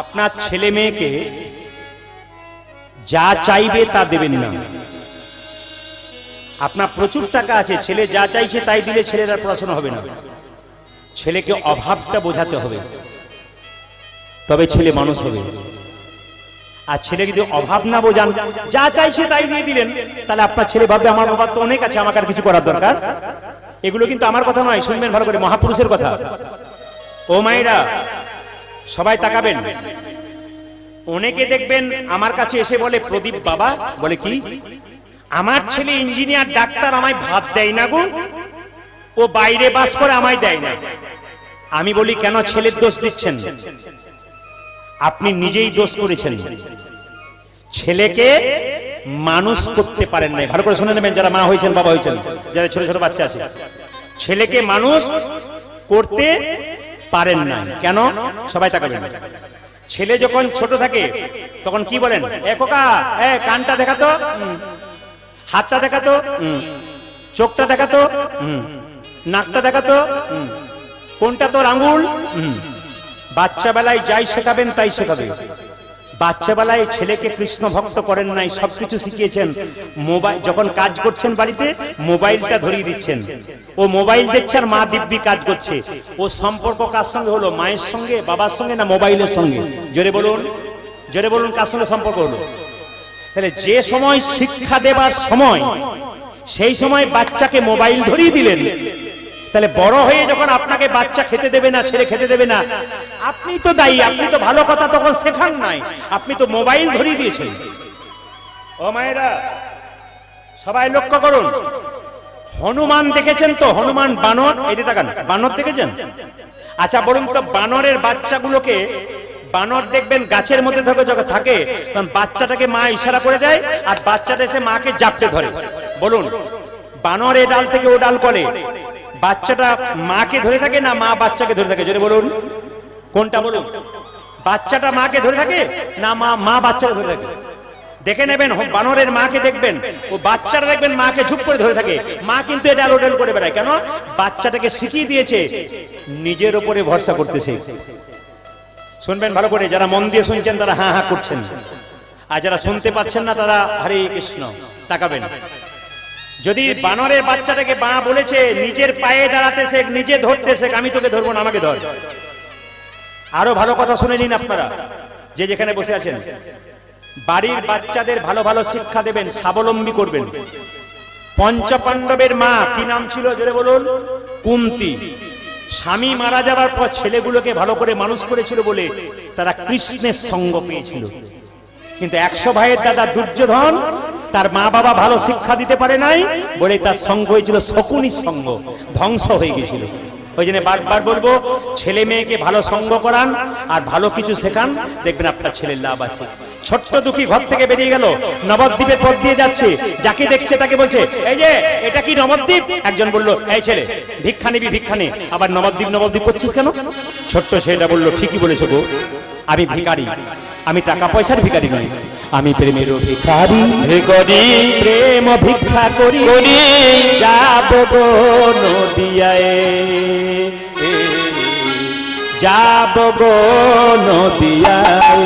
আপনার ছেলে মেয়েকে যা চাইবে তা দেবেন না। আপনার প্রচুর টাকা আছে, ছেলে যা চাইছে তাই দিলে ছেলের আর পড়াশোনা হবে না। ছেলেকে অভাবটা বোঝাতে হবে, তবে ছেলে মানুষ হবে। আর ছেলে যদি অভাব না বোঝান, যা চাইছে তাই দিয়ে দিলেন, তাহলে আপনার ছেলে ভাববে আমার বাবার তো অনেক আছে, আমাকে আর কিছু করার দরকার। এগুলো কিন্তু আমার কথা নয়, শুনবেন ভালো করে, মহাপুরুষের কথা। ও মায়েরা সবাই তাকাবেন। অনেকে দেখবেন আমার কাছে এসে বলে, প্রদীপ বাবা, বলে কি আমার ছেলে ইঞ্জিনিয়ার ডাক্তার, আমায় ভাত দেয় না গো, ও বাইরে বাস করে আমায় দেয় না। আমি বলি কেন ছেলের দোষ দিচ্ছেন? আপনি নিজেই দোষ করেছেন। ছেলেকে মানুষ করতে পারেন নাই। ভালো করে শুনে নেবেন যারা মা হয়েছেন, বাবা হয়েছেন, যারা ছোট ছোট বাচ্চা আছে, ছেলেকে মানুষ করতে পারেন না। কেন? সবাই তাকাবেন। ছেলে যখন ছোট থাকে তখন কি বলেন? এ খোকা, এ কানটা দেখাতো, হাতটা দেখাতো, চোখটা দেখাতো, নাকটা দেখাতো, কোনটা তোর আঙ্গুল। বাচ্চা বেলায় যাই শেখাবেন তাই শেখাবে। বাচ্চা বেলায় ছেলেকে কৃষ্ণ ভক্ত করেন নাই, সবকিছু শিখিয়েছেন। মোবাইল যখন কাজ করছেন বাড়িতে, মোবাইলটা ধরিয়ে দিচ্ছেন, ও মোবাইল দেখছে আর মা দিব্যি কাজ করছে। ও সম্পর্ক কার সঙ্গে হলো? মায়ের সঙ্গে, বাবার সঙ্গে, না মোবাইলের সঙ্গে? জোরে বলুন, জোরে বলুন, কার সঙ্গে সম্পর্ক হলো? তাহলে যে সময় শিক্ষা দেবার সময়, সেই সময় বাচ্চাকে মোবাইল ধরিয়ে দিলেন, তাহলে বড় হয়ে যখন আপনাকে বাচ্চা খেতে দেবে না, ছেলে খেতে দেবে না, আপনি তো দায়ী। আপনি তো ভালো কথা তখন শেখান নাই, আপনি তো মোবাইল ধরিয়ে দিয়েছেন। ও মায়েরা সবাই লক্ষ্য করুন। হনুমান দেখেছেন তো? হনুমান বানর, এই যে তাকান, বানর দেখেছেন? আচ্ছা বলুন তো, বানরের বাচ্চাগুলোকে, বানর দেখবেন গাছের মধ্যে যখন থাকে তখন বাচ্চাটাকে মা ইশারা করে দেয়, আর বাচ্চাটা এসে মাকে জাপটে ধরে। বলুন, বানর এ ডাল থেকে ও ডাল করে, বাচ্চাটা মাকে ধরে থাকে না মা বাচ্চাকে ধরে থাকে? জোরে বলুন, কোনটা বলুন? বাচ্চাটা মাকে ধরে থাকে না মা বাচ্চাকে ধরে থাকে? দেখে নেবেন, বানরের মাকে দেখবেন, ও বাচ্চাটা দেখবেন মাকে ঝুপ করে ধরে থাকে। মা কিন্তু এটা ওডেল করে বেড়ায়। কেন? বাচ্চাটাকে শিখিয়ে দিয়েছে নিজের উপরে ভরসা করতেছে। শুনবেন ভালো করে, যারা মন দিয়ে শুনছেন তারা হ্যাঁ হ্যাঁ করছেন, আর যারা শুনতে পাচ্ছেন না তারা হরে কৃষ্ণ তাকাবেন। যদি বানরের বাচ্চাটাকে মা বলেছে নিজের পায়ে দাঁড়াতে শেখ, নিজে ধরতে শেখ, আমি তোকে ধরবো না, আমাকে ধর। আরো ভালো কথা শুনে নিন আপনারা, যে যেখানে বসে আছেন। বাড়ির বাচ্চাদের ভালো ভালো শিক্ষা দেবেন, স্বাবলম্বী করবেন। পঞ্চপাণ্ডবের মা কি নাম ছিল? জোরে বলুন। কুন্তী। স্বামী মারা যাওয়ার পর ছেলেগুলোকে ভালো করে মানুষ করেছিল বলে তারা কৃষ্ণের সঙ্গ পেয়েছিল। কিন্তু 100 ভাইয়ের দাদা দুর্যোধন, তার মা বাবা ভালো শিক্ষা দিতে পারে নাই বলে তার সঙ্গ হয়েছিল শকুনির সঙ্গ, ধ্বংস হয়ে গেছিল। ওই জন্য বারবার বলবো, ছেলে মেয়েকে ভালো সঙ্গ করান আর ভালো কিছু শেখান, দেখবেন আপনার ছেলের লাভ আছে। ছোট্ট দুঃখী ঘর থেকে বেরিয়ে গেল, নবদ্বীপের পথ দিয়ে যাচ্ছে, যাকে দেখছে তাকে বলছে, এই যে এটা কি নবদ্বীপ? একজন বলল, এই ছেলে ভিক্ষা নিবি? ভিক্ষা নে, আবার নবদ্বীপ নবদ্বীপ করছিস কেন? ছোট্ট ছেলেটা বলল, ঠিকই বলেছো গো, আমি ভিখারি, আমি টাকা পয়সার ভিখারি নই, আমি প্রেমের ভিখারি। প্রেম ভিক্ষা করি যাব গো নদিয়ায়, যাব গো নদিয়ায়,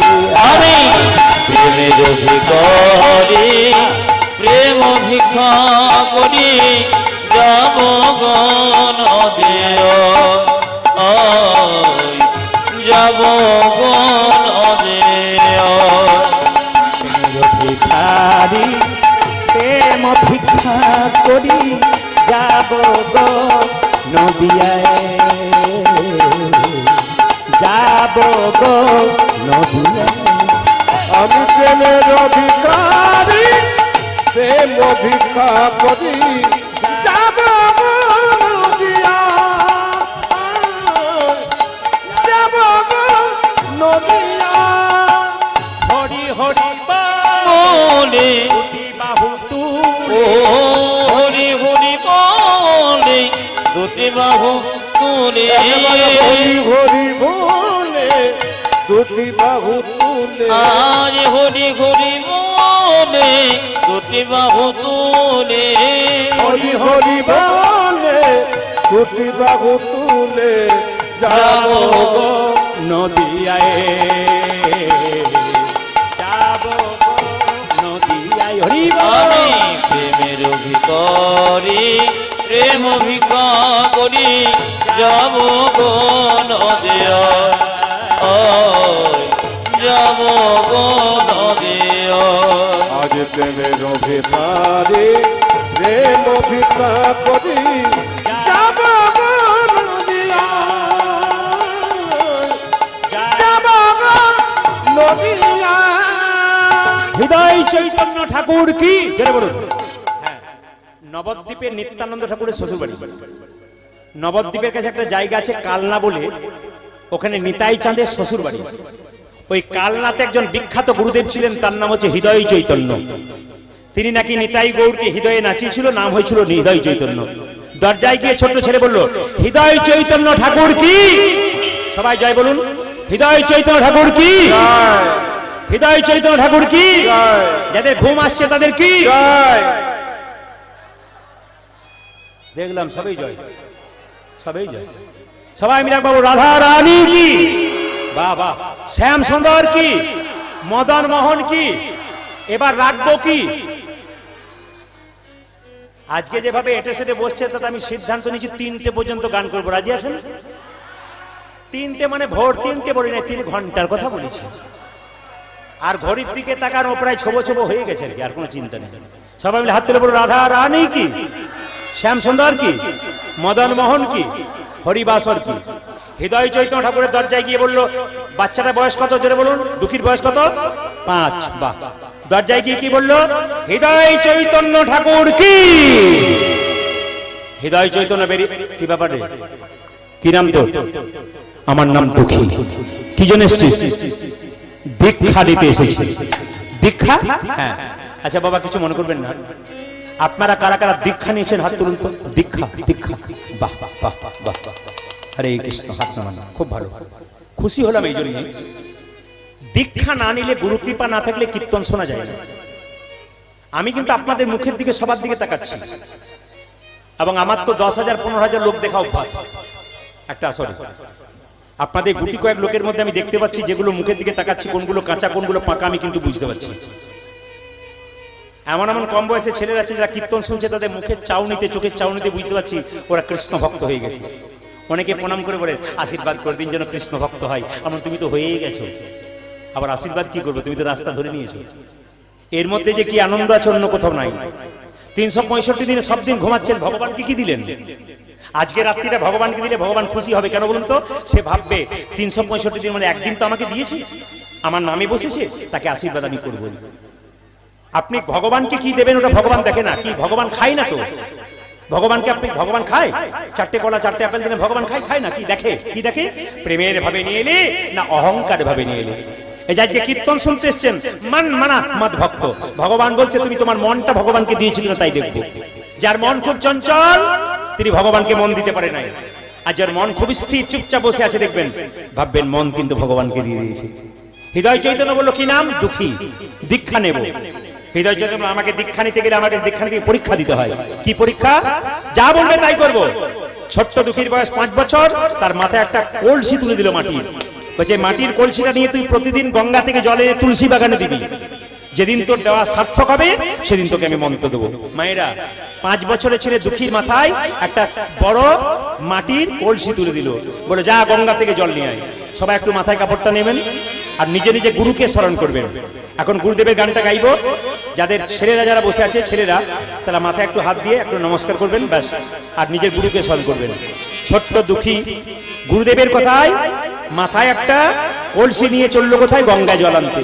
আমি প্রেমের ভিখারি, প্রেম ভিক্ষা করি যাব গো নদিয়ায়, যাব গো নদিয়ায়। ভিখারি প্রেম ভিক্ষা করি যাব গো নদিয়ায়, যাব গো নদিয়ায়। আমি প্রেমের ভিখারি, প্রেম ভিক্ষা করি যাব গো নদিয়ায়, যাব গো নদিয়ায়। হরি হরি বলে বাহু ও হরি হরি বলে, দুটি বাহু তুলে, হরি হরি বলে দুটি বাহু তুলে, আজ হরি হরি বলে দুটি বাহু তুলে, হরি হরি বলে দুটি বাহু তুলে যাব গো নদিয়ায়। করি যাব গো নদিয়া যাব গো নদিয়া আজ প্রেমের অভিপ্রারে প্রেম অভিপ্রা করি যাব গো নদিয়া, যাব গো নদিয়া। হৃদয় চৈতন্য ঠাকুর কি জোরে বলুন। হ্যাঁ, নবদ্বীপের নিত্যানন্দ ঠাকুরের শ্বশুরবাড়ি। নবদ্বীপের কাছে একটা জায়গা আছে কালনা বলে, ওখানে নিতাই চাঁদের শ্বশুরবাড়ি। ওই কালনাতে একজন বিখ্যাত গুরুদেব ছিলেন, তার নাম হচ্ছে হৃদয় চৈতন্য। তিনি নাকি নিতাই গৌরকে হৃদয়ে নাচিয়েছিল, নাম হয়েছিল হৃদয় চৈতন্য। দরজায় গিয়ে ছোট্ট ছেলে বলল, হৃদয় চৈতন্য ঠাকুর কি? সবাই জয় বলুন। হৃদয় চৈতন্য ঠাকুর কি? হৃদয় চৈতন্য ঠাকুর কি? যাদের ঘুম আসছে তাদের কি? দেখলাম সবাই জয়, সবাই জয়। সবাই মিলে বাবু রাধা রানী কি? বাহ বাহ। শ্যাম সুন্দর কি? মদন মোহন কি? এবার রাখবো কি? আজকে যেভাবে এটে সেটে বসছে তাতে আমি সিদ্ধান্ত নিয়েছি 3টে পর্যন্ত গান করবো। রাজি আছেন? 3টে মানে ভোর 3টে বলি না, 3 ঘন্টার কথা বলেছি। আর ঘড়ির দিকে তাকানো প্রায় ছোবো ছোবো হয়ে গেছে আর কি, আর কোনো চিন্তা নেই। সবাই মিলে হাত তুলে বলো রাধা রানী কি? শ্যাম সুন্দর কি? মদন মোহন কি? হরিবাসর কি? হৃদয় চৈতন্য ঠাকুরের দরজায় গিয়ে বলল, বাচ্চাটার বয়স কত জোরে বলুন, দুঃখীর বয়স কত? 5। বাহ। দরজায় গিয়ে কি বলল? হৃদয় চৈতন্য ঠাকুর কি? হৃদয় চৈতন্য বেরিয়ে কি ব্যাপারে? কি নাম তোর? আমার নাম দুঃখী। কি জন্য এসেছিস? দীক্ষা দিতে এসেছি। দীক্ষা? হ্যাঁ। আচ্ছা বাবা কিছু মনে করবেন না, আপনারা কারা কারা দীক্ষা নিয়েছেন হাত তুলুন তো। দীক্ষা দীক্ষা, বাহ বাহ বাহ বাহ বাহ বাহ। হরে কৃষ্ণ, হাত নামান। খুব ভালো, খুশি হলাম এই জন্য। দীক্ষা না নিলে, গুরু কৃপা না থাকলে কীর্তন শোনা যায় না। আমি কিন্তু আপনাদের মুখের দিকে সবার দিকে তাকাচ্ছি, এবং আমার তো 10,000 15,000 লোক দেখা অভ্যাস একটা আসরে। আপনাদের গুটি কয়েক লোকের মধ্যে আমি দেখতে পাচ্ছি যেগুলো মুখের দিকে তাকাচ্ছি, কোনগুলো কাঁচা কোনগুলো পাকা আমি কিন্তু বুঝতে পারছি। এমন এমন কম বয়সে ছেলেরা আছে যারা কীর্তন শুনছে, তাদের মুখের চাউনিতে, চোখের চাউনিতে বুঝতে পারছি ওরা কৃষ্ণ ভক্ত হয়ে গেছে। অনেকে প্রণাম করে বলে, আশীর্বাদ করে দিন যেন কৃষ্ণ ভক্ত হয়। এমন তুমি তো হয়েই গেছো, আবার আশীর্বাদ কি করবে? তুমি তো রাস্তা ধরে নিয়েছো। এর মধ্যে যে কি আনন্দ আছে অন্য কোথাও নাই। 365 দিনে সব দিন ঘুমাচ্ছেন, ভগবানকে কি দিলেন? আজকে রাত্রিটা ভগবানকে দিলে ভগবান খুশি হবে কেন বলুন তো? সে ভাববে 365 দিন মানে একদিন তো আমাকে দিয়েছে, আমার নামে বসেছে, তাকে আশীর্বাদ আমি করবো। আপনি ভগবানকে কি দেবেন ওটা ভগবান দেখে না। কি ভগবান খায় না তো? ভগবানকে আপনি, ভগবান খায়? 4টে কলা 4টে আপেল দিনে ভগবান খায় না? কি দেখে? কি দেখে? প্রেমের ভাবে নিয়ে এলে না অহংকার ভাবে নিয়ে এলে? এই যে আজকে কীর্তন শুনতে এসছেন, মান মানা মত ভক্ত। ভগবান বলছে তুমি তোমার মনটা ভগবানকে দিয়েছিল না, তাই দেখবো। যার মন খুব চঞ্চল তিনি ভগবানকে মন দিতে পারে নাই। আর যার মন খুব স্থির চুপচাপ বসে আছে দেখবেন, ভাববেন মন কিন্তু ভগবানকে দিয়ে দিয়েছে। হৃদয় চৈতন্য বলল কি নাম? দুঃখী। দীক্ষা নেব। হৃদয় চৈতন্য আমাকে দীক্ষা নিতে গেলে আমাকে দীক্ষা নিতে পরীক্ষা দিতে হয়। কি পরীক্ষা? যা বলবে তাই করব। ছোট্ট দুঃখীর বয়স 5 বছর, তার মাথায় একটা কলসি তুলে দিল মাটির। বলছে মাটির কলসিটা নিয়ে তুই প্রতিদিন গঙ্গা থেকে জলে তুলসী বাগানে দিবি, যেদিন তোর দেওয়া সার্থক হবে সেদিন তোকে আমি মন্ত্র দেবো। মায়েরা, 5 বছরের ছেলে দুঃখীর মাথায় একটা বড় মাটির কলসি তুলে দিল, বলে যা গঙ্গা থেকে জল নিয়ে আয়। সবাই একটু মাথায় কাপড়টা নেবেন আর নিজে নিজে গুরুকে স্মরণ করবেন। এখন গুরুদেবের গানটা গাইব। যাদের ছেলেরা যারা বসে আছে, ছেলেরা তারা মাথায় একটু হাত দিয়ে একটু নমস্কার করবেন, ব্যাস। আর নিজের গুরুকে স্মরণ করবেন। ছোট্ট দুঃখী গুরুদেবের কথায় মাথায় একটা কলসি নিয়ে চললো কোথায়? গঙ্গায় জল আনতে।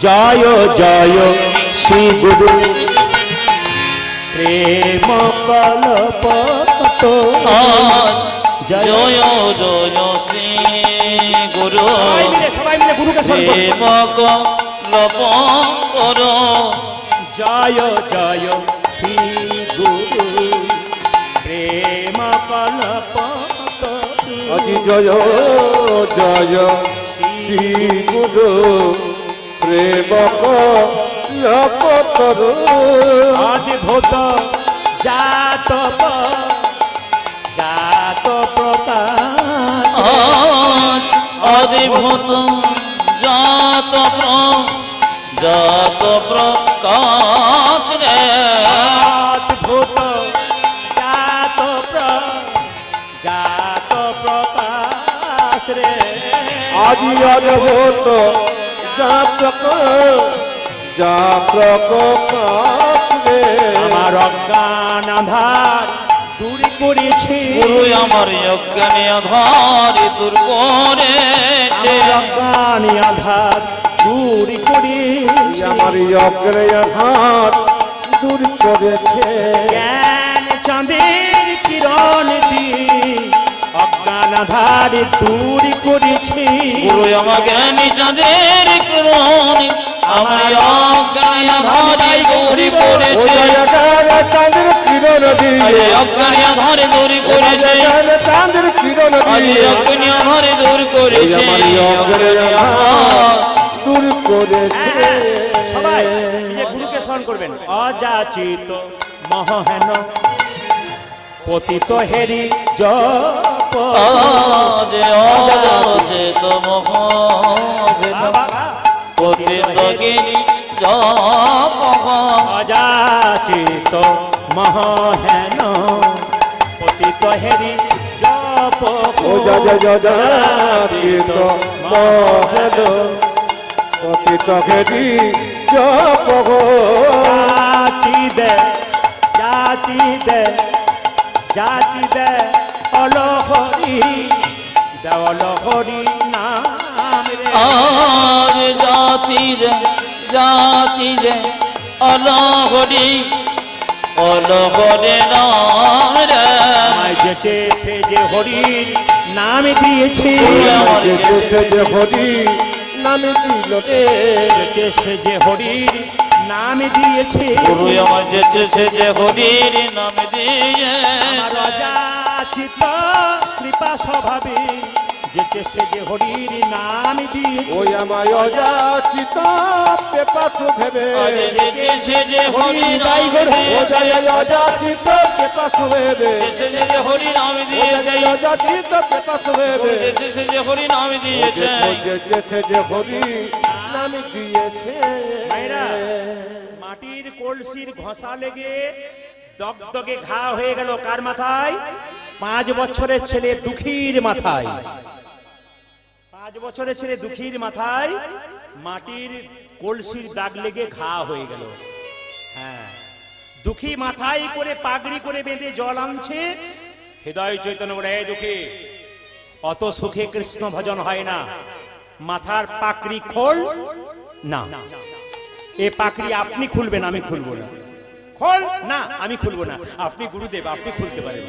জয় জয় শ্রী গুরু প্রেম কল্পত। জয় জয় শ্রী গুরু, সবাই মিলে গুরুকে স্মরণ করুন। প্রেম কল্প করো। জয় জয় শ্রী গুরু প্রেম কল্পত। আজি জয় জয় শ্রী গুরু প্রেম কল্পতর। অদ্ভুত জাত জাত প্রকাশ। অদ্ভুত জাত প্রকাশ রে। অদ্ভুত জাত আজি অদ্ভুত যা প্রকাশে আমার অজ্ঞান আধার দূর করেছে গুরু আমার অজ্ঞানী আধার দূর করেছে অজ্ঞান আধার দূর করেছে আমার অগ্রে হাত দূর করেছে জ্ঞান চাঁদের কিরণ দিয়ে অজ্ঞান আধার দূর করেছে গুরু আমার জ্ঞানী চাঁদের কিরণ আমার অজ্ঞানী আধার দূর করেছে চাঁদের কিরণ দিয়ে অজ্ঞানী আধার দূর করেছে চাঁদের কিরণ দিয়ে অজ্ঞানী আধার দূর করেছে দূর করেছে সবাই নিজে গুরুকে স্মরণ করবেন অযাচিত মহেন পতিত হেরি জপ চেত পতিত গিরি জপ অযাচিত মহেন পতিত হেরি জপ ও যাচিত মহেন পতিত হেরি জপ যাচি দে অলহরি দেওয়াল হরি নাম রে আর জাতি রে অলহরি অলহরে নাম রে আমায় যেচে সে যে হরির নাম দিয়েছে যে হরি নামে দিল রে যেচে সে যে হরির নাম দিয়েছে গুরু আমার যেছে সে যে হরির নাম দিয়ে আমার অযাচিত কৃপা স্বভাবে যেচে সে যে হরির নাম দিয়েছে ওই আমায় অযাচিত পেপাত ভেবে যেছে সে যে হরি নাম ও দিয়েছে অযাচিত পেপাত ভেবে যেছে সে যে হরি নাম দিয়েছে অযাচিত পেপাত ভেবে যেছে সে যে হরি নাম দিয়েছে যেছে যে হরি নাম দিয়েছে ভাইরা, মাটির কলসির ঘষা লেগে দগদগে ঘা হয়ে গেল কার মাথায় 5 বছরের ছেলে দুঃখীর মাথায় 5 বছরের ছেলে দুঃখীর মাথায় মাটির কলসির দাগ লেগে ঘা হয়ে গেল হ্যাঁ দুঃখী মাথায় করে পাগড়ি করে বেঁধে জল আনছে হৃদয় চৈতন্য বলে এই দুঃখী অত সুখে কৃষ্ণ ভজন হয় না মাথার পাকড়ি খোল না এ পাকড়ি আপনি খুলবেন আমি খুলবো না খোল না আমি খুলবো না আপনি গুরুদেব আপনি খুলতে পারেন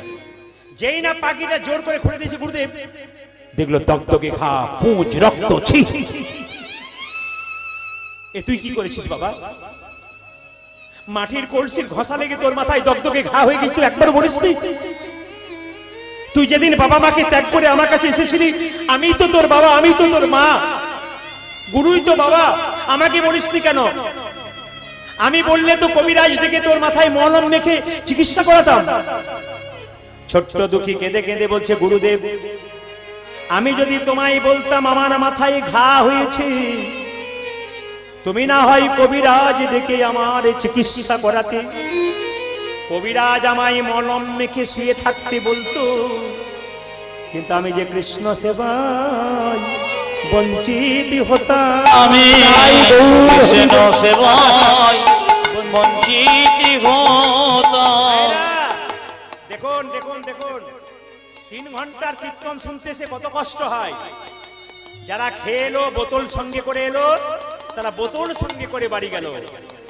যেই না পাকড়িটা জোর করে খুলে দিয়েছে গুরুদেব দেখলো দগদগে ঘা পুঁজ রক্ত ছি এ তুই কি করেছিস বাবা মাটির কলসির ঘষা লেগে তোর মাথায় দগদগে ঘা হয়ে গেছে তুই একবার বলিস নি তুই যেদিন বাবা মাকে ত্যাগ করে আমার কাছে এসেছিলি আমি তো তোর বাবা আমি তো তোর মা গুরুই তো বাবা আমাকে বলিসনি কেন আমি বললে তো কবিরাজ ডেকে তোর মাথায় মলম মেখে চিকিৎসা করাতাম ছোট্ট দুঃখী কেঁদে কেঁদে বলছে গুরুদেব আমি যদি তোমায় বলতাম আমার মাথায় ঘা হয়েছে তুমি না হয় কবিরাজ ডেকে আমার চিকিৎসা করাতে কবিরাজ আমায় মলম মেখে শুয়ে থাকতে বলতো কিন্তু আমি যে কৃষ্ণ সেবায় বঞ্চিত হতাম আমি কৃষ্ণ সেবায় বঞ্চিত হতাম দেখুন দেখুন দেখুন 3 ঘন্টার কীর্তন শুনতে সে কত কষ্ট হয় যারা খেয়ে এলো বোতল সঙ্গে করে এলো তারা বোতল সঙ্গে করে বাড়ি গেল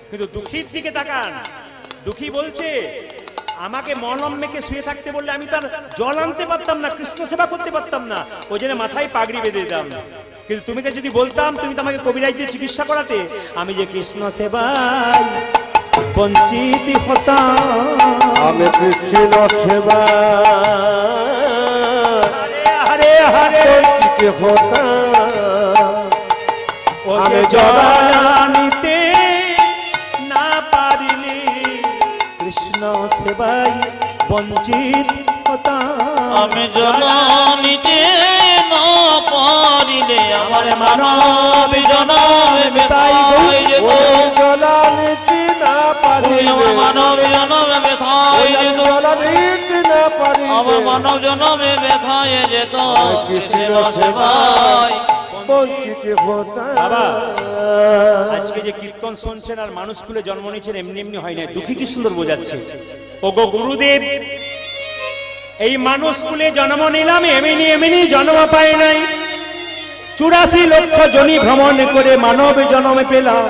কিন্তু দুঃখীর দিকে তাকান দুঃখী বলছে আমাকে মলম মেখে শুয়ে থাকতে বললে আমি তার জল আনতে পারতাম না কৃষ্ণ সেবা করতে পারতাম না ওই জন্য মাথায় পাগড়ি বেঁধে দিতাম কিন্তু তুমি যদি বলতাম তুমি তো আমাকে কবিরাজ দিয়ে চিকিৎসা করাতে আমি যে কৃষ্ণ সেবায় বঞ্চিত হতাম আমি কৃষ্ণ সেবা হরে হরে বঞ্চিত হতাম আমি জলানিতে না পারিলে কৃষ্ণ সেবায় বঞ্চিত হতাম আমি জনমিতে না পারিলে আমার মানব জনম বেতাই যেত জলানিতে না পারিলে আমার মানব জনম বেথায় যেত জলানিতে না পারিলে আমার মানব জনমে বেথায় যেত কৃষ্ণ সেবায় বঞ্চিত হতা বাবা, আজকে যে কীর্তন শুনছেন আর মানুষ কুলে জন্ম নিয়েছেন এমনি এমনি হয় না, দুঃখী কি সুন্দর বোঝাচ্ছে। ওগো গুরুদেব, এই মানুষ কুলে জন্ম নিলাম, এমনি এমনি জন্ম পাই নাই, 84 লক্ষ জনি ভ্রমণ করে মানব জন্ম পেলাম।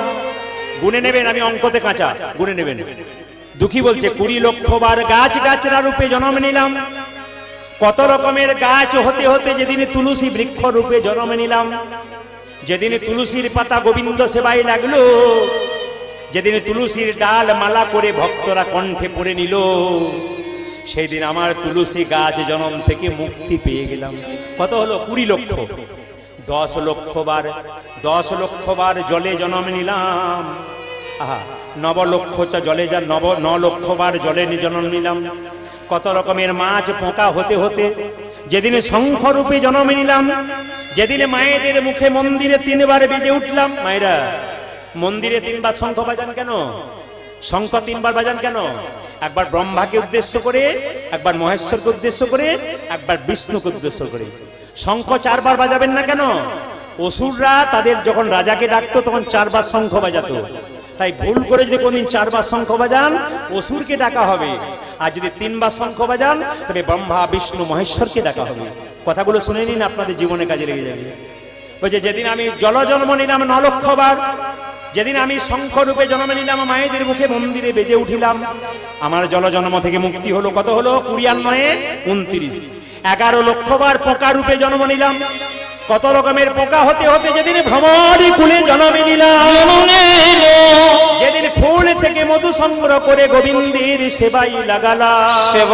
গুনে নেবেন, আমি অঙ্কতে কাঁচা, গুনে নেবেন। দুঃখী বলছে 20 লক্ষ বার গাছ গাছরা রূপে জন্ম নিলাম, কত রকমের গাছ হতে হতে যেদিন তুলসী বৃক্ষ রূপে জন্ম নিলাম, যেদিন তুলসীর পাতা গোবিন্দ সেবায় লাগলো, যেদিন তুলসীর ডাল মালা করে ভক্তরা কণ্ঠে পড়ে নিল, সেই দিন আমার তুলসী গাছ জন্ম থেকে মুক্তি পেয়ে গেলাম। কত হলো? 20 লক্ষ। 10 লক্ষ বার জলে জন্ম নিলাম, আহা, 9 লক্ষ জলে, 9 লক্ষ বার জলে জন্ম নিলাম। কত রকমের মাছ পোকা হতে হতে যেদিন শঙ্খ রূপে জন্ম নিলাম, যেদিন মায়েদের মুখে মন্দিরে 3 বার বেজে উঠলাম। মায়েরা মন্দিরে 3 বার শঙ্খ বাজান কেন? শঙ্খ 3 বার বাজান কেন? একবার ব্রহ্মাকে উদ্দেশ্য করে, একবার মহেশ্বরকে উদ্দেশ্য করে, একবার বিষ্ণুকে উদ্দেশ্য করে। শঙ্খ 4 বার বাজাবেন না কেন? অসুররা তাদের যখন রাজাকে ডাকতো তখন 4 বার শঙ্খ বাজাতো, তাই ভুল করে যদি কোনদিন 4 বার শঙ্খ বাজান অসুরকে ডাকা হবে, আর যদি 3 বার শঙ্খ বাজান তবে ব্রহ্মা বিষ্ণু মহেশ্বরকে ডাকা হবে। কথাগুলো শুনে নিন, আপনাদের জীবনে কাজে লেগে যাবে। বলছে যেদিন আমি জল জন্ম নিলাম 9 লক্ষ বার, যেদিন আমি শঙ্খ রূপে জন্ম নিলাম, মায়েদের মুখে মন্দিরে বেজে উঠিলাম, আমার জল জন্ম থেকে মুক্তি হলো। কত হলো? 29 29। 11 লক্ষ বার পোকা রূপে জন্ম নিলাম, কত রকমের পোকা হতে হতে যেদিন ভ্রমণী কুলে জন্ম নিলাম, যেদিন ফুল থেকে মধু সংগ্রহ করে গোবিন্দের সেবাই লাগালাম,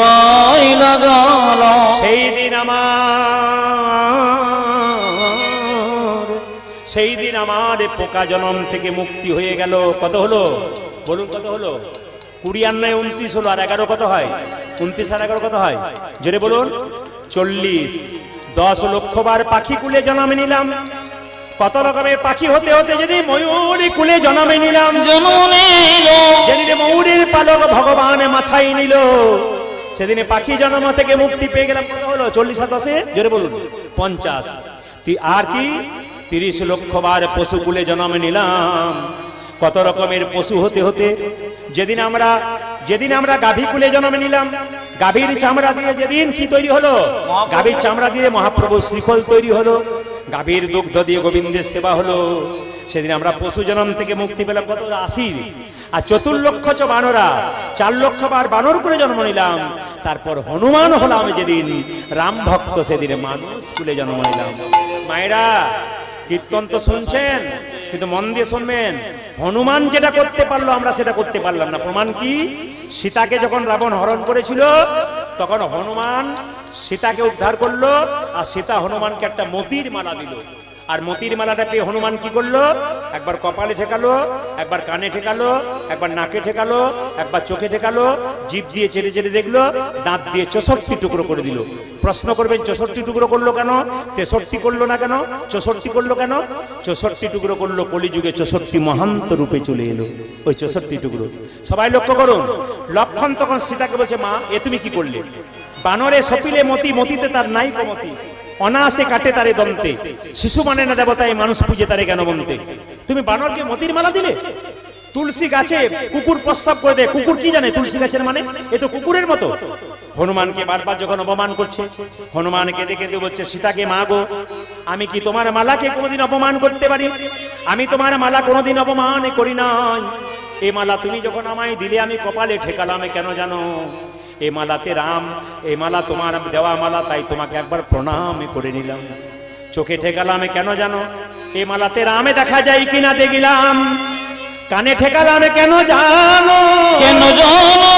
সেই দিন আমার পোকা জন্ম থেকে মুক্তি হয়ে গেল। কত হলো বলুন? কত হলো? 29 29 হলো, আর 11 কত হয়? 29 আর 11 কত হয়? জোরে বলুন। 40। 10 লক্ষ বার পাখি কুলে জন্ম নিলাম, কত রকমের পাখি হতে হতে যেদিন ময়ূরী কুলে জন্ম নিলাম, যেদিন ময়ূরের পালক ভগবান মাথায় নিল, সেদিনে পাখি জন্ম থেকে মুক্তি পেয়ে গেলাম। কত হলো? 40 আর 10, জোরে বলুন। 50। আর কি? 30 লক্ষ বার পশু কুলে জন্ম নিলাম, কত রকমের পশু হতে হতে যেদিন আমরা গাভী কুলে জন্ম নিলাম, গাভীর চামড়া দিয়ে যেদিন কি তৈরি হলো? গাভীর চামড়া দিয়ে মহাপ্রভু শ্রীফল তৈরি হলো, গাভীর দুগ্ধ দিয়ে গোবিন্দের সেবা হলো, সেদিন আমরা পশু জন্ম থেকে মুক্তি পেলাম। কত? 80। আর 4 লক্ষ বানরা, 4 লক্ষ বার বানর করে জন্ম নিলাম, তারপর হনুমান হলাম যেদিন, রাম ভক্ত সেদিন মানুষ কুলে জন্ম নিলাম। মায়েরা কীর্তন তো শুনছেন, কিন্তু মন দিয়ে শুনবেন। হনুমান যেটা করতে পারলো আমরা সেটা করতে পারলাম না। প্রমাণ কি? সীতাকে যখন রাবণ হরণ করেছিল তখন হনুমান সীতাকে উদ্ধার করলো, আর সীতা হনুমানকে একটা মতির মালা দিল, আর মতির মালাটা পেয়ে হনুমান কি করলো? একবার কপালে ঠেকালো, একবার কানে ঠেকালো, একবার নাকে ঠেকালো, একবার চোখে ঠেকালো, জিভ দিয়ে চেটে চেটে দেখলো, দাঁত দিয়ে 64 টুকরো করে দিল। প্রশ্ন করবেন 64 টুকরো করলো কেন? 63 করলো না কেন? 64 করলো কেন? 64 টুকরো করলো, কলিযুগে 64 মহান্ত রূপে চলে এলো ওই 64 টুকরো। সবাই লক্ষ্য করুন। লক্ষণ তখন সীতাকে বলছে, মা এ তুমি কি করলে? বানরে সপিলে মতি, মতিতে তার নাই কমতি, অনাসে কাটে তারে দন্তে, শিশু মানে না দেবতায় মানুষ পূজে তারে কেন বলতে। তুমি বানরকে মতির মালা দিলে? তুলসী গাছে কুকুর প্রস্রাব করে দেয়, কুকুর কি জানে তুলসী গাছের মানে? এ তো কুকুরের মতো। হনুমানকে বারবার যখন অপমান করছে, হনুমানকে দেখে বলছে, সীতাকে, মা গো, আমি কি তোমার মালাকে কোনোদিন অপমান করতে পারি? আমি তোমার মালা কোনোদিন অপমান করি নাই। এই মালা তুমি যখন আমায় দিলে আমি কপালে ঠেকালাম কেন জানো? এ মালাতে রাম, এ মালা তোমার দেওয়া মালা, তাই তোমাকে একবার প্রণাম করে নিলাম। চোখে ঠেকালাম কেন জানো? এ মালাতে রামে দেখা যায় কিনা দেখিলাম। কানে ঠেকালাম কেন জানো? কেন জানো?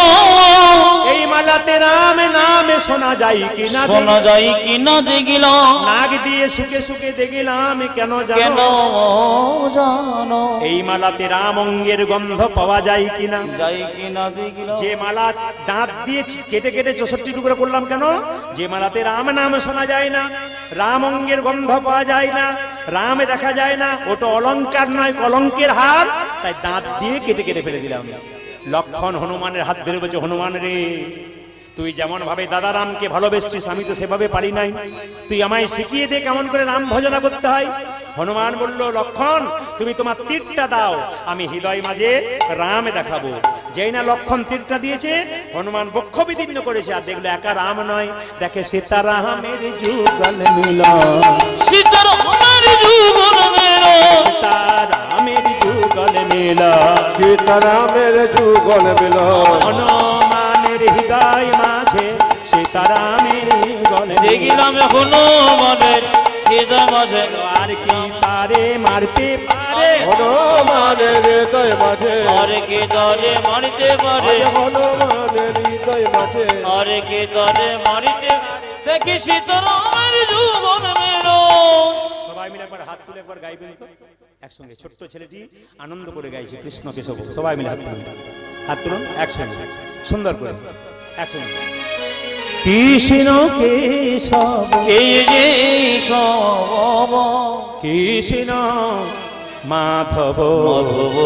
এই মালাতে রাম নামে শোনা যায় কিনা, শোনা যায় কিনা দেখিলাম। নাক দিয়ে শুকে শুকে দেখিলাম কেন কেন জানো? জানো? এই মালাতে রাম অঙ্গের গন্ধ পাওয়া যায় কিনা, যাই কিনা দেখিলাম। যে মালা দাঁত দিয়ে কেটে কেটে 64 টুকরো করলাম কেন? যে মালাতে রাম নাম শোনা যায় না, রাম অঙ্গের গন্ধ পাওয়া যায় না, রামে দেখা যায় না, ওটা অলংকার নয় কলঙ্কের হার, তাই দাঁত দিয়ে কেটে কেটে ফেলে দিলাম। লক্ষণ হনুমানের হাত ধরে বলছে, হনুমান রে, তুই যেমন ভাবে দাদা রামকে ভালোবেসছিস, আমি তো সেভাবে পারি নাই। তুই আমায় শিখিয়ে দে কেমন করে রাম ভজনা করতে হয়। হনুমান বলল, লক্ষণ তুমি তোমার তীরটা দাও, আমি হৃদয় মাঝে রাম দেখাবো। যেই না লক্ষণ তীরটা দিয়েছে, হনুমান বক্ষ বিদীর্ণ করেছে, আর দেখলো একা রাম নয়, দেখে সীতারামের যুগল মিলন, সীতারামের যুগল মিলন, সীতারামের যুগল মিলন, সীতারামের যুগল মিলন, হনুমানের হৃদয় মাঝে সীতারামের যুগল মিলন। দেখিলাম হনুমানের হৃদয় মাঝে, আর কি পারে মারতে পারে, হনুমানের হৃদয় মাঝে, আরে কে দরে মারিতে পারে, হনুমানের হৃদয় মাঝে, আরে কে দরে মারিতে, দেখি সীতারামের যুগল মিলন। সবাই মিলে একবার হাত তুলে একবার গাইবেন তো একসঙ্গে। ছোট্ট ছেলেটি আনন্দ করে গাইছে কৃষ্ণ কেশব। সবাই মিলে হাত তুলুন, হাত তুলুন একসঙ্গে সুন্দর করে একসঙ্গে। কৃষ্ণ কেশব কে যে সব কৃষ্ণ মাধব। মাধব,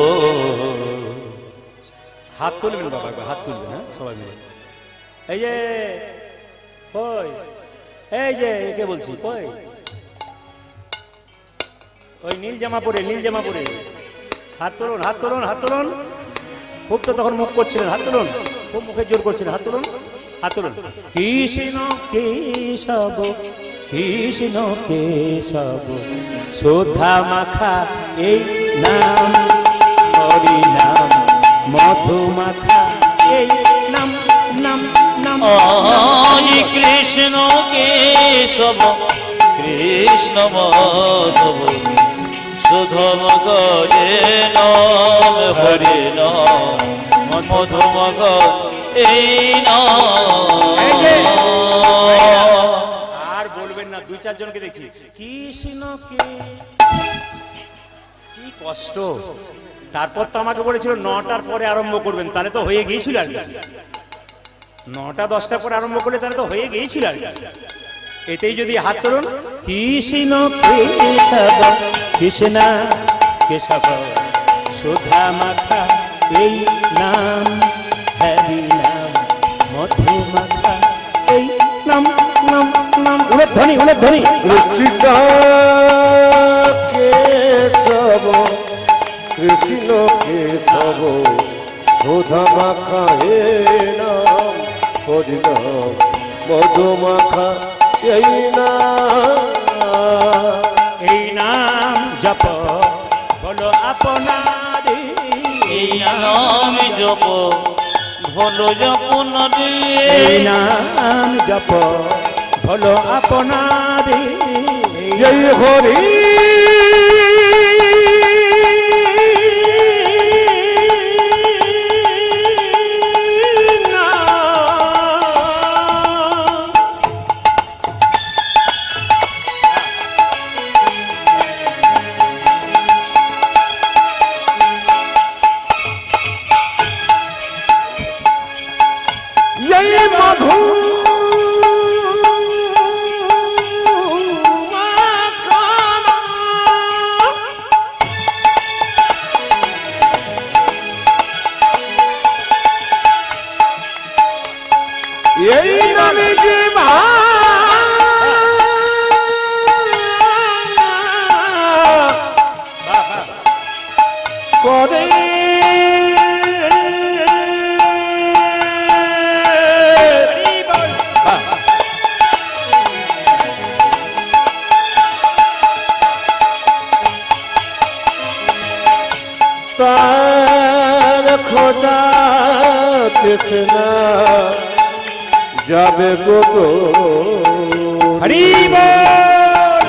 হাত তুলবেন বাবা, একবার হাত তুলবেন, হ্যাঁ সবাই মিলে। এই যে কই, এই যে একে বলছি কই, ওই নীল জামা পরে, নীল জামা পরে হাত তুলুন, হাত তুলুন, হাত তুলুন। খুব তো তখন মুখ করছিলেন, হাত তুলুন, খুব মুখে জোর করছিলেন, হাত তুলুন, হাত তুলুন। কৃষ্ণ কেশব কৃষ্ণ কেশব সুধা মাখা এই নাম, হরি নাম মধু মাখা এই নাম, নাম নাম। আজি কৃষ্ণ কেশব কৃষ্ণ মাধব, সুধম গজে নাম, হরি নাম মধুম গ এই নাম। আর বলবেন না, দুই চারজনকে দেখছি কৃষ্ণ কে, কি কষ্ট। তারপর তো আমাকে বলেছিল 9টার পরে আরম্ভ করবেন, তাহলে তো হয়ে গিয়েছিল আর কি। 9টা 10টা পরে আরম্ভ করলে তাহলে তো হয়ে গিয়েছিল আর কি। এতেই যদি হাত তুলুন, কৃষ্ণ কেশব কৃষ্ণ কেশব সুধা মাখা এই নাম, হরি নাম মধু মাখা এই নাম, নাম নাম। উলের ধ্বনি, উলের ধ্বনি। কৃষ্ণ কেশব কৃষ্ণ কেশব সুধা মাখা হে নাম, হরি নাম মধু মাখা এই নাম। এই নাম জপ বলো আপনারে, এই নাম জপ ভলো যপন রে, এই নাম জপ বলো আপনারে। জয় হরি মধু এই নামে যে করে তার খোদা কৃষ্ণা যাবে গো, হরি বল।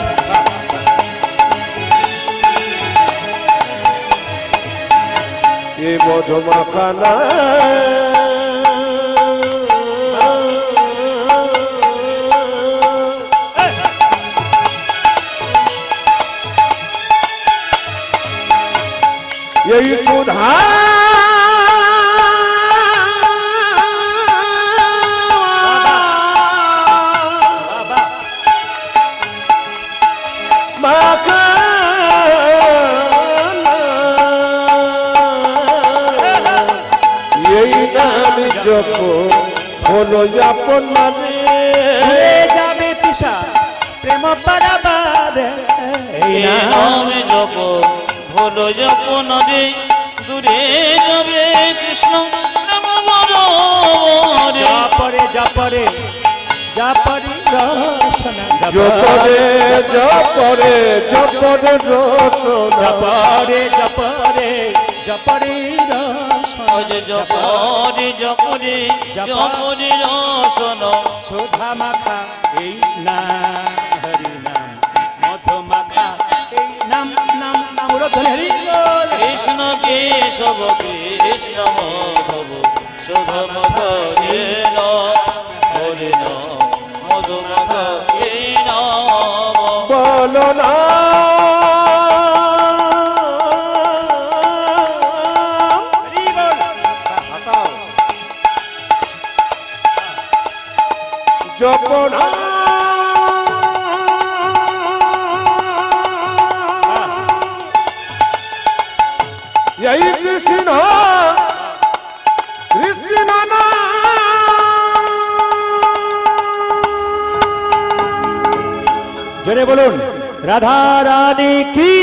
এ মধুমাখানা এই সুধা এই নাম জপ হলো আপনারে ভুলে যাবে তৃষা প্রেম পারাবার এই এই নাম নামে জপ হলো যপন রে দূরে যাবে কৃষ্ণ নাম বড় জাপরে জাপরে জাপরি রসনা জপরে জপরে জপরে রসনা জাপরে জাপরে জাপরি রসনা জপরে জপরে জপরে রসন শোধা মাখা এই নাম হরি নাম মধু মাখা এই নাম নাম নাম রতন হরি বল। কৃষ্ণ কেশব কৃষ্ণ মাধব শোধম হরিণ হরিণ মধুমধ বলো না হরি বল। জপনা এই কৃষ্ণ কৃষ্ণ না জোরে বলুন রাধা রানী কি